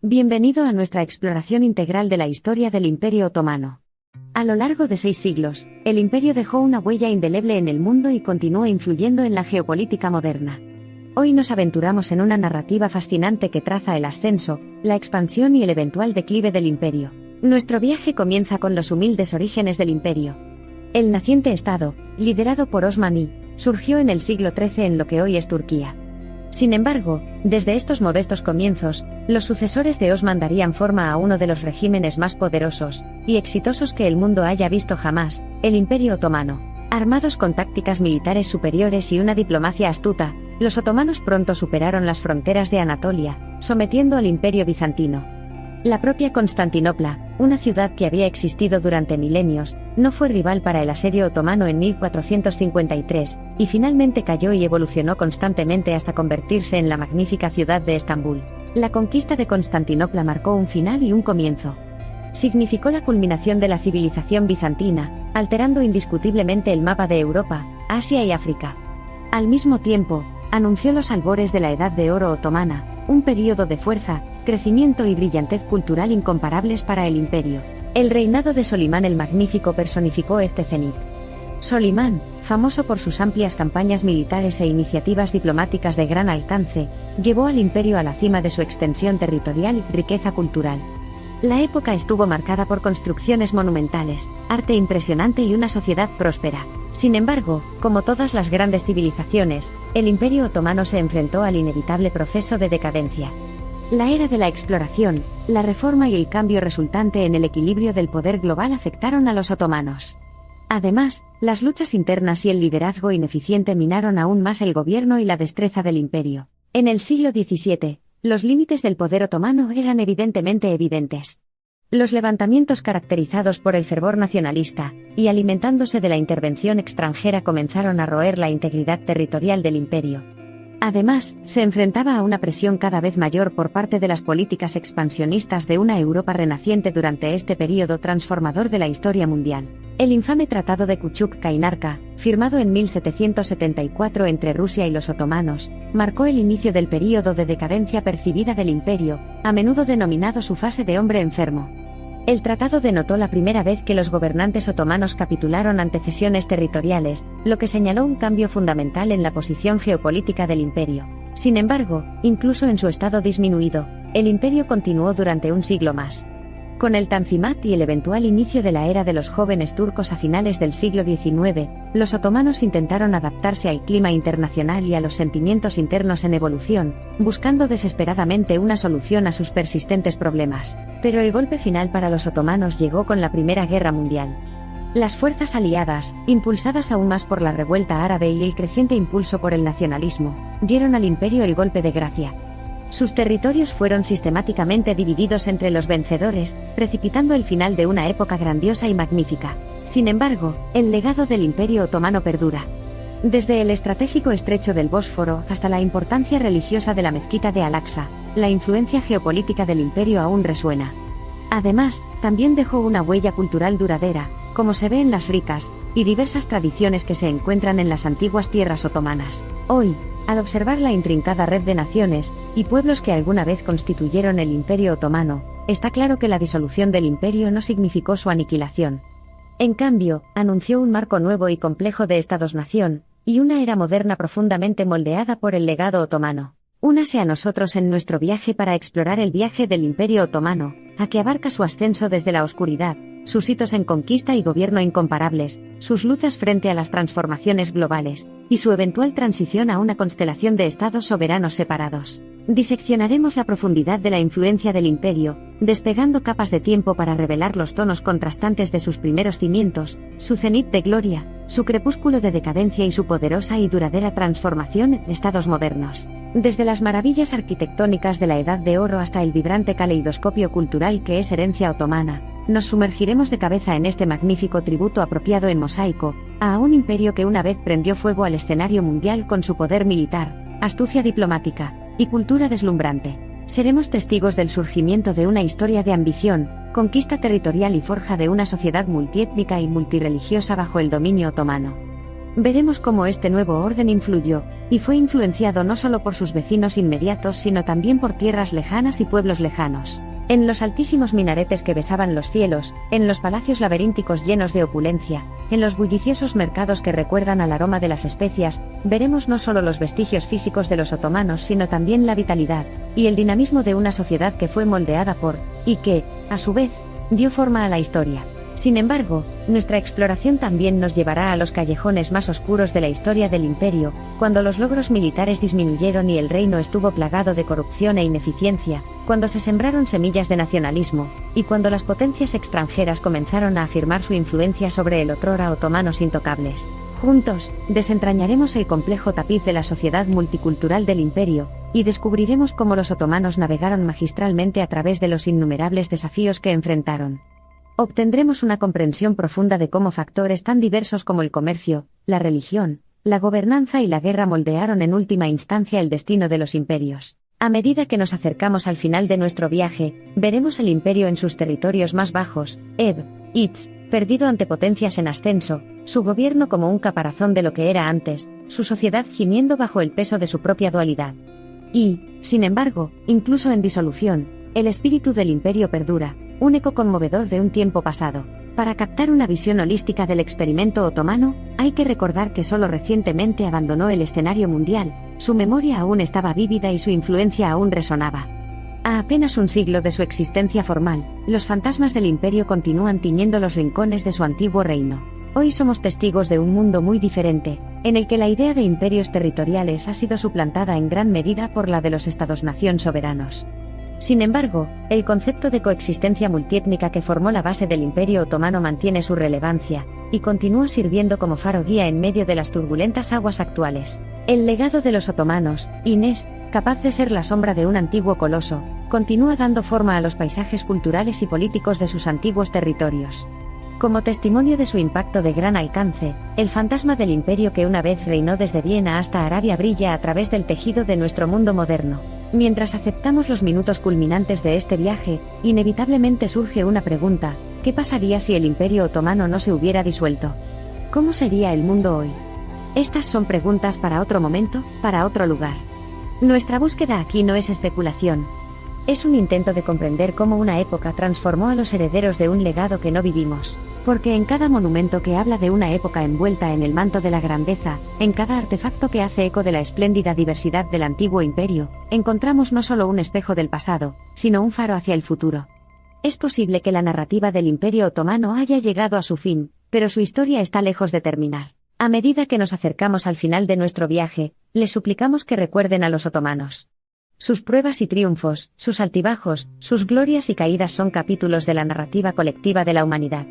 Bienvenido a nuestra exploración integral de la historia del Imperio Otomano. A lo largo de 6 siglos, el imperio dejó una huella indeleble en el mundo y continúa influyendo en la geopolítica moderna. Hoy nos aventuramos en una narrativa fascinante que traza el ascenso, la expansión y el eventual declive del imperio. Nuestro viaje comienza con los humildes orígenes del imperio. El naciente estado, liderado por Osman I, surgió en el siglo XIII en lo que hoy es Turquía. Sin embargo, desde estos modestos comienzos, los sucesores de Osman darían forma a uno de los regímenes más poderosos y exitosos que el mundo haya visto jamás, el Imperio Otomano. Armados con tácticas militares superiores y una diplomacia astuta, los otomanos pronto superaron las fronteras de Anatolia, sometiendo al Imperio bizantino. La propia Constantinopla, una ciudad que había existido durante milenios, no fue rival para el asedio otomano en 1453, y finalmente cayó y evolucionó constantemente hasta convertirse en la magnífica ciudad de Estambul. La conquista de Constantinopla marcó un final y un comienzo. Significó la culminación de la civilización bizantina, alterando indiscutiblemente el mapa de Europa, Asia y África. Al mismo tiempo, anunció los albores de la Edad de Oro otomana, un período de fuerza, crecimiento y brillantez cultural incomparables para el imperio. El reinado de Solimán el Magnífico personificó este cenit. Solimán, famoso por sus amplias campañas militares e iniciativas diplomáticas de gran alcance, llevó al imperio a la cima de su extensión territorial y riqueza cultural. La época estuvo marcada por construcciones monumentales, arte impresionante y una sociedad próspera. Sin embargo, como todas las grandes civilizaciones, el Imperio Otomano se enfrentó al inevitable proceso de decadencia. La era de la exploración, la reforma y el cambio resultante en el equilibrio del poder global afectaron a los otomanos. Además, las luchas internas y el liderazgo ineficiente minaron aún más el gobierno y la destreza del imperio. En el siglo XVII, los límites del poder otomano eran evidentemente evidentes. Los levantamientos caracterizados por el fervor nacionalista, y alimentándose de la intervención extranjera comenzaron a roer la integridad territorial del imperio. Además, se enfrentaba a una presión cada vez mayor por parte de las políticas expansionistas de una Europa renaciente durante este período transformador de la historia mundial. El infame Tratado de Küçük-Kaynarca, firmado en 1774 entre Rusia y los otomanos, marcó el inicio del período de decadencia percibida del imperio, a menudo denominado su fase de hombre enfermo. El tratado denotó la primera vez que los gobernantes otomanos capitularon ante cesiones territoriales, lo que señaló un cambio fundamental en la posición geopolítica del imperio. Sin embargo, incluso en su estado disminuido, el imperio continuó durante un siglo más. Con el Tanzimat y el eventual inicio de la era de los jóvenes turcos a finales del siglo XIX, los otomanos intentaron adaptarse al clima internacional y a los sentimientos internos en evolución, buscando desesperadamente una solución a sus persistentes problemas. Pero el golpe final para los otomanos llegó con la Primera Guerra Mundial. Las fuerzas aliadas, impulsadas aún más por la revuelta árabe y el creciente impulso por el nacionalismo, dieron al imperio el golpe de gracia. Sus territorios fueron sistemáticamente divididos entre los vencedores, precipitando el final de una época grandiosa y magnífica. Sin embargo, el legado del Imperio Otomano perdura. Desde el estratégico estrecho del Bósforo hasta la importancia religiosa de la mezquita de Al-Aqsa, la influencia geopolítica del imperio aún resuena. Además, también dejó una huella cultural duradera, como se ve en las ricas y diversas tradiciones que se encuentran en las antiguas tierras otomanas. Hoy, al observar la intrincada red de naciones y pueblos que alguna vez constituyeron el Imperio Otomano, está claro que la disolución del imperio no significó su aniquilación. En cambio, anunció un marco nuevo y complejo de estados-nación, y una era moderna profundamente moldeada por el legado otomano. Únase a nosotros en nuestro viaje para explorar el viaje del Imperio Otomano, a que abarca su ascenso desde la oscuridad, sus hitos en conquista y gobierno incomparables, sus luchas frente a las transformaciones globales, y su eventual transición a una constelación de estados soberanos separados. Diseccionaremos la profundidad de la influencia del imperio, despegando capas de tiempo para revelar los tonos contrastantes de sus primeros cimientos, su cenit de gloria, su crepúsculo de decadencia y su poderosa y duradera transformación en estados modernos. Desde las maravillas arquitectónicas de la Edad de Oro hasta el vibrante caleidoscopio cultural que es herencia otomana, nos sumergiremos de cabeza en este magnífico tributo apropiado en mosaico, a un imperio que una vez prendió fuego al escenario mundial con su poder militar, astucia diplomática y cultura deslumbrante. Seremos testigos del surgimiento de una historia de ambición, conquista territorial y forja de una sociedad multiétnica y multirreligiosa bajo el dominio otomano. Veremos cómo este nuevo orden influyó, y fue influenciado no solo por sus vecinos inmediatos sino también por tierras lejanas y pueblos lejanos. En los altísimos minaretes que besaban los cielos, en los palacios laberínticos llenos de opulencia, en los bulliciosos mercados que recuerdan al aroma de las especias, veremos no solo los vestigios físicos de los otomanos sino también la vitalidad y el dinamismo de una sociedad que fue moldeada por, y que, a su vez, dio forma a la historia. Sin embargo, nuestra exploración también nos llevará a los callejones más oscuros de la historia del imperio, cuando los logros militares disminuyeron y el reino estuvo plagado de corrupción e ineficiencia, cuando se sembraron semillas de nacionalismo, y cuando las potencias extranjeras comenzaron a afirmar su influencia sobre el otrora otomanos intocables. Juntos, desentrañaremos el complejo tapiz de la sociedad multicultural del imperio, y descubriremos cómo los otomanos navegaron magistralmente a través de los innumerables desafíos que enfrentaron. Obtendremos una comprensión profunda de cómo factores tan diversos como el comercio, la religión, la gobernanza y la guerra moldearon en última instancia el destino de los imperios. A medida que nos acercamos al final de nuestro viaje, veremos el imperio en sus territorios más bajos, Itz, perdido ante potencias en ascenso, su gobierno como un caparazón de lo que era antes, su sociedad gimiendo bajo el peso de su propia dualidad. Y, sin embargo, incluso en disolución, el espíritu del imperio perdura, un eco conmovedor de un tiempo pasado. Para captar una visión holística del experimento otomano, hay que recordar que solo recientemente abandonó el escenario mundial, su memoria aún estaba vívida y su influencia aún resonaba. A apenas un siglo de su existencia formal, los fantasmas del imperio continúan tiñendo los rincones de su antiguo reino. Hoy somos testigos de un mundo muy diferente, en el que la idea de imperios territoriales ha sido suplantada en gran medida por la de los estados-nación soberanos. Sin embargo, el concepto de coexistencia multiétnica que formó la base del Imperio Otomano mantiene su relevancia, y continúa sirviendo como faro guía en medio de las turbulentas aguas actuales. El legado de los otomanos, Inés, capaz de ser la sombra de un antiguo coloso, continúa dando forma a los paisajes culturales y políticos de sus antiguos territorios. Como testimonio de su impacto de gran alcance, el fantasma del imperio que una vez reinó desde Viena hasta Arabia brilla a través del tejido de nuestro mundo moderno. Mientras aceptamos los minutos culminantes de este viaje, inevitablemente surge una pregunta: ¿qué pasaría si el Imperio Otomano no se hubiera disuelto? ¿Cómo sería el mundo hoy? Estas son preguntas para otro momento, para otro lugar. Nuestra búsqueda aquí no es especulación. Es un intento de comprender cómo una época transformó a los herederos de un legado que no vivimos. Porque en cada monumento que habla de una época envuelta en el manto de la grandeza, en cada artefacto que hace eco de la espléndida diversidad del antiguo imperio, encontramos no solo un espejo del pasado, sino un faro hacia el futuro. Es posible que la narrativa del Imperio Otomano haya llegado a su fin, pero su historia está lejos de terminar. A medida que nos acercamos al final de nuestro viaje, les suplicamos que recuerden a los otomanos. Sus pruebas y triunfos, sus altibajos, sus glorias y caídas son capítulos de la narrativa colectiva de la humanidad.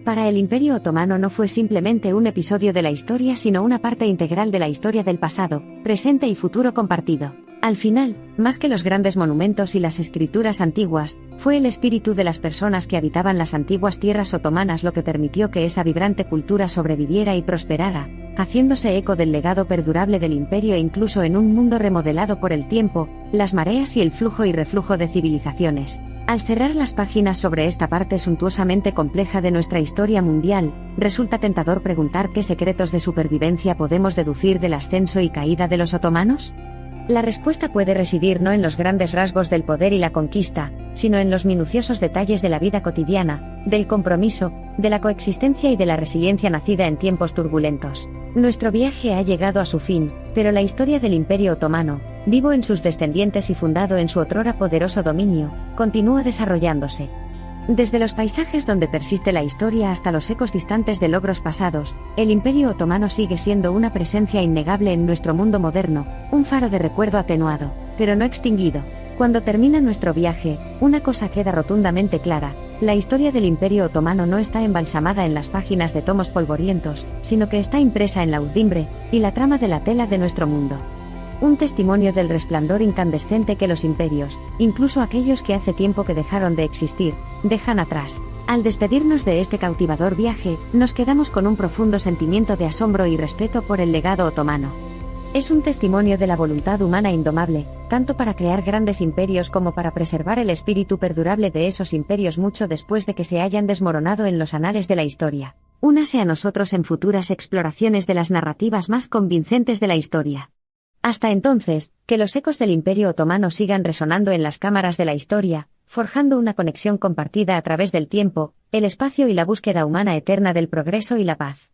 Para el Imperio Otomano no fue simplemente un episodio de la historia sino una parte integral de la historia del pasado, presente y futuro compartido. Al final, más que los grandes monumentos y las escrituras antiguas, fue el espíritu de las personas que habitaban las antiguas tierras otomanas lo que permitió que esa vibrante cultura sobreviviera y prosperara, haciéndose eco del legado perdurable del imperio incluso en un mundo remodelado por el tiempo, las mareas y el flujo y reflujo de civilizaciones. Al cerrar las páginas sobre esta parte suntuosamente compleja de nuestra historia mundial, resulta tentador preguntar qué secretos de supervivencia podemos deducir del ascenso y caída de los otomanos. La respuesta puede residir no en los grandes rasgos del poder y la conquista, sino en los minuciosos detalles de la vida cotidiana, del compromiso, de la coexistencia y de la resiliencia nacida en tiempos turbulentos. Nuestro viaje ha llegado a su fin, pero la historia del Imperio Otomano, vivo en sus descendientes y fundado en su otrora poderoso dominio, continúa desarrollándose. Desde los paisajes donde persiste la historia hasta los ecos distantes de logros pasados, el Imperio Otomano sigue siendo una presencia innegable en nuestro mundo moderno, un faro de recuerdo atenuado, pero no extinguido. Cuando termina nuestro viaje, una cosa queda rotundamente clara: la historia del Imperio Otomano no está embalsamada en las páginas de tomos polvorientos, sino que está impresa en la urdimbre y la trama de la tela de nuestro mundo. Un testimonio del resplandor incandescente que los imperios, incluso aquellos que hace tiempo que dejaron de existir, dejan atrás. Al despedirnos de este cautivador viaje, nos quedamos con un profundo sentimiento de asombro y respeto por el legado otomano. Es un testimonio de la voluntad humana indomable, tanto para crear grandes imperios como para preservar el espíritu perdurable de esos imperios mucho después de que se hayan desmoronado en los anales de la historia. Únase a nosotros en futuras exploraciones de las narrativas más convincentes de la historia. Hasta entonces, que los ecos del Imperio Otomano sigan resonando en las cámaras de la historia, forjando una conexión compartida a través del tiempo, el espacio y la búsqueda humana eterna del progreso y la paz.